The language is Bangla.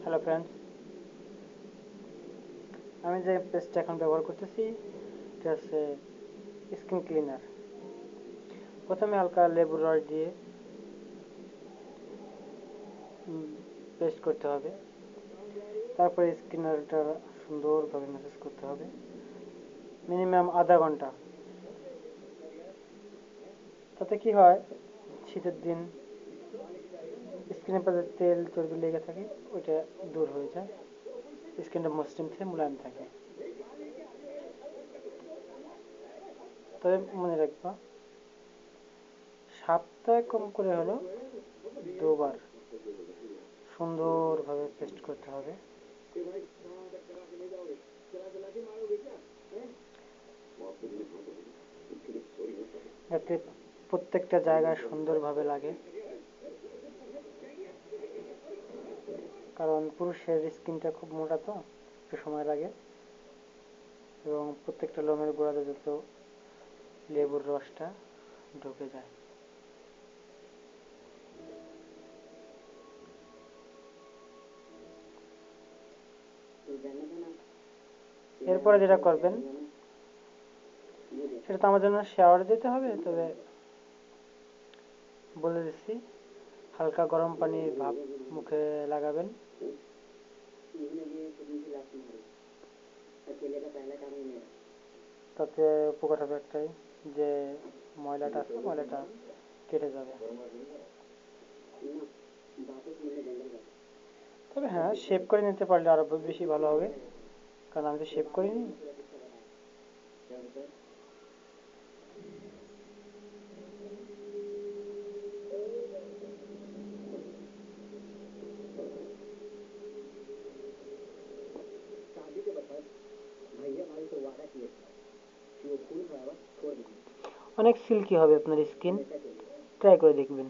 হ্যালো ফ্রেন্ডস, আমি যে পেস্টটা এখন ব্যবহার করতেছি এটা হচ্ছে স্কিন ক্লিনার। প্রথমে হালকা লেবুর রস দিয়ে পেস্ট করতে হবে, তারপরে স্কিনারটা সুন্দরভাবে ম্যাসেজ করতে হবে মিনিমাম আধা ঘন্টা। তাতে কি হয়, শীতের দিন স্কিনের পাশে তেল চর্বি লেগে থাকে, ওইটা দূর হয়ে যায়, স্কিনটা মসৃণ থেকে মোলায়েম থাকে। তবে মনে রাখবা, সপ্তাহে কম করে হলো দুবার সুন্দরভাবে পেস্ট করতে হবে, যাতে প্রত্যেকটা জায়গায় সুন্দরভাবে লাগে। কারণ পুরুষের স্কিনটা খুব মোটা, তো একটু সময় লাগে, এবং প্রত্যেকটা লোমের গোড়াতে যত লেবুর রসটা ঢুকে যায়। এরপরে যেটা করবেন সেটা তো আমার জন্য শাওয়ার দিতে হবে, তবে বলে দিচ্ছি, হালকা গরম পানির ভাপ মুখে লাগাবেন। তাতে উপকার হবে একটাই, যে ময়লাটা আছে ময়লাটা কেটে যাবে। তবে হ্যাঁ, শেভ করে নিতে পারলে আরো বেশি ভালো হবে, কারণ আমি তো শেভ করিনি। অনেক সিল্কি হবে আপনার স্কিন, ট্রাই করে দেখবেন।